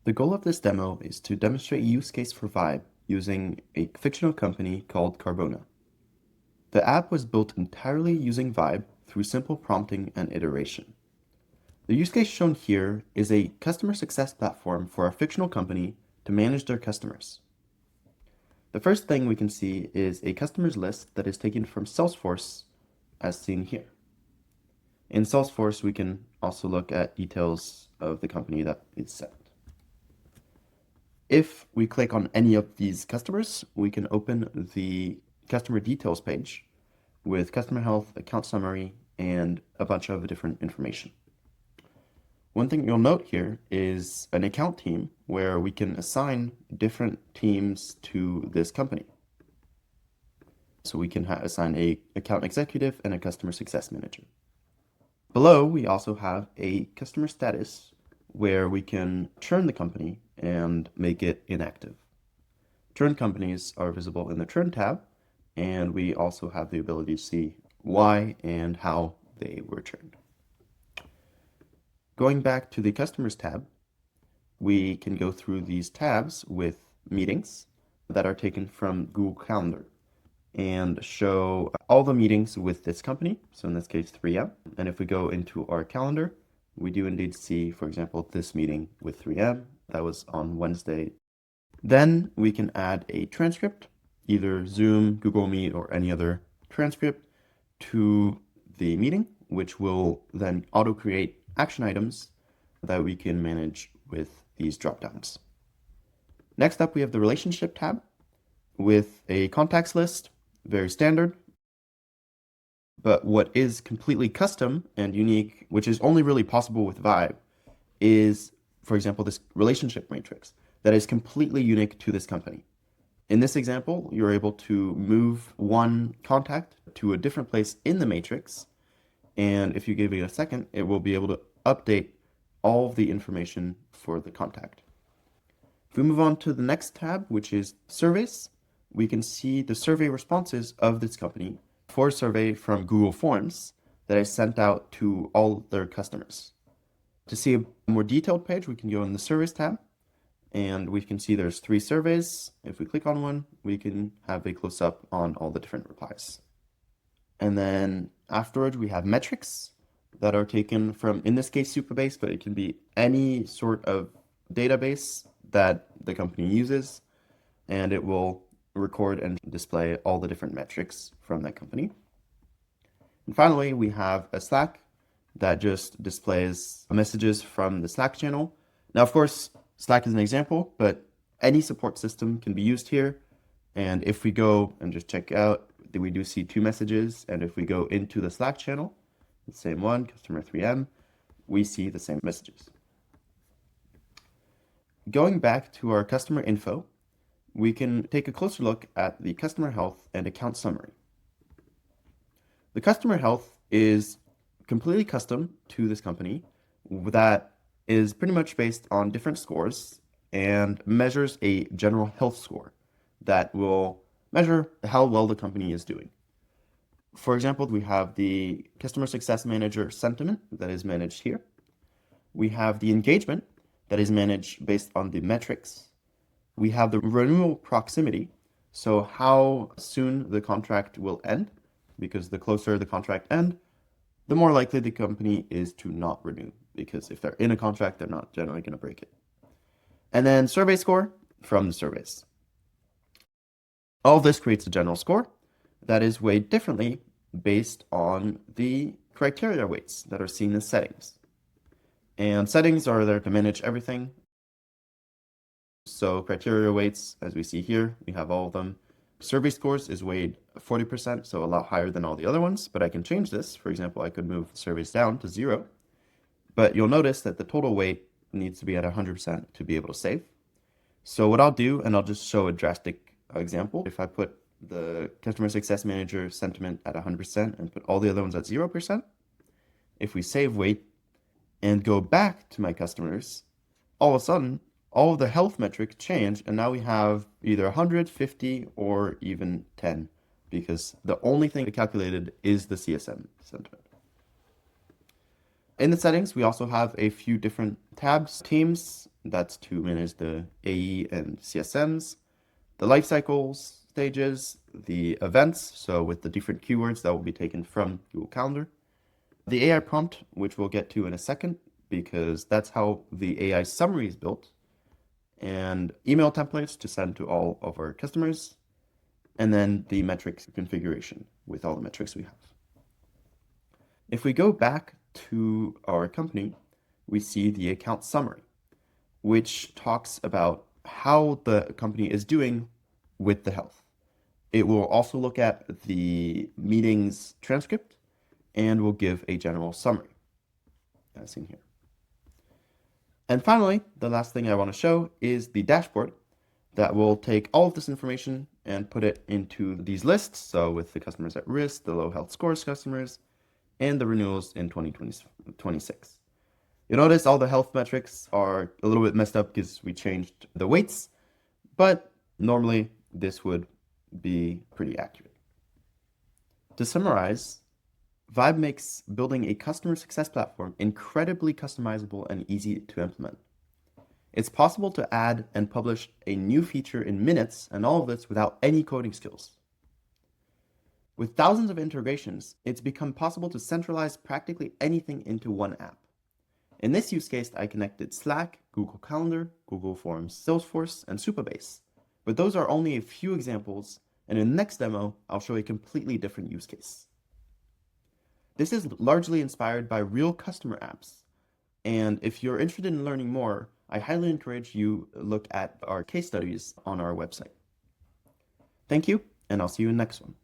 The goal of this demo is to demonstrate a use case for Vybe using a fictional company called Carbona. The app was built entirely using Vybe through simple prompting and iteration. The use case shown here is a customer success platform for a fictional company to manage their customers. The first thing we can see is a customers list that is taken from Salesforce, as seen here. In Salesforce, we can also look at details of the company that is sent. If we click on any of these customers, we can open the customer details page with customer health, account summary, and a bunch of different information. One thing you'll note here is an account team where we can assign different teams to this company. So we can assign a account executive and a customer success manager. Below, we also have a customer status where we can churn the company and make it inactive. Churn companies are visible in the Churn tab, and we also have the ability to see why and how they were churned. Going back to the Customers tab, we can go through these tabs with meetings that are taken from Google Calendar and show all the meetings with this company, so in this case 3M. And if we go into our calendar, we do indeed see, for example, this meeting with 3M. That was on Wednesday. Then we can add a transcript, either Zoom, Google Meet, or any other transcript to the meeting, which will then auto-create action items that we can manage with these dropdowns. Next up, we have the Relationship tab with a contacts list, very standard. But what is completely custom and unique, which is only really possible with Vybe, is, for example, this relationship matrix that is completely unique to this company. In this example, you're able to move one contact to a different place in the matrix, and if you give it a second, it will be able to update all of the information for the contact. If we move on to the next tab, which is surveys, we can see the survey responses of this company for a survey from Google Forms that is sent out to all their customers. To see a more detailed page, we can go in the Surveys tab, and we can see there's 3 surveys. If we click on one, we can have a close-up on all the different replies. And then afterwards, we have metrics that are taken from, in this case, Supabase, but it can be any sort of database that the company uses, and it will record and display all the different metrics from that company. And finally, we have a Slack that just displays messages from the Slack channel. Now, of course, Slack is an example, but any support system can be used here. And if we go and just check out, we do see 2 messages. And if we go into the Slack channel, the same one, customer 3M, we see the same messages. Going back to our customer info, we can take a closer look at the customer health and account summary. The customer health is completely custom to this company that is pretty much based on different scores and measures a general health score that will measure how well the company is doing. For example, we have the customer success manager sentiment that is managed here. We have the engagement that is managed based on the metrics. We have the renewal proximity, so how soon the contract will end, because the closer the contract end, the more likely the company is to not renew, because if they're in a contract, they're not generally going to break it. And then survey score from the surveys. All of this creates a general score that is weighed differently based on the criteria weights that are seen as settings. And settings are there to manage everything. So criteria weights, as we see here, we have all of them. Survey scores is weighed 40%, so a lot higher than all the other ones, but I can change this. For example, I could move surveys down to 0, but you'll notice that the total weight needs to be at 100% to be able to save. So what I'll do, and I'll just show a drastic example, if I put the customer success manager sentiment at 100% and put all the other ones at 0%, if we save weight and go back to my customers, all of a sudden, all of the health metrics change, and now we have either 100, 50, or even 10, because the only thing calculated is the CSM sentiment. In the settings, we also have a few different tabs, teams, That's to manage the AE and CSMs, the life cycles stages, the events, so with the different keywords that will be taken from Google Calendar, the AI prompt, which we'll get to in a second, because that's how the AI summary is built, and email templates to send to all of our customers, and then the metrics configuration with all the metrics we have. If we go back to our company, we see the account summary, which talks about how the company is doing with the health. It will also look at the meeting's transcript and will give a general summary, as seen here. And finally, the last thing I want to show is the dashboard that will take all of this information and put it into these lists. So with the customers at risk, the low health scores customers, and the renewals in 2026. You notice all the health metrics are a little bit messed up because we changed the weights, but normally this would be pretty accurate. To summarize, Vybe makes building a customer success platform incredibly customizable and easy to implement. It's possible to add and publish a new feature in minutes, and all of this without any coding skills. With thousands of integrations, it's become possible to centralize practically anything into one app. In this use case, I connected Slack, Google Calendar, Google Forms, Salesforce, and Supabase. But those are only a few examples, and in the next demo, I'll show a completely different use case. This is largely inspired by real customer apps, and if you're interested in learning more, I highly encourage you to look at our case studies on our website. Thank you, and I'll see you in the next one.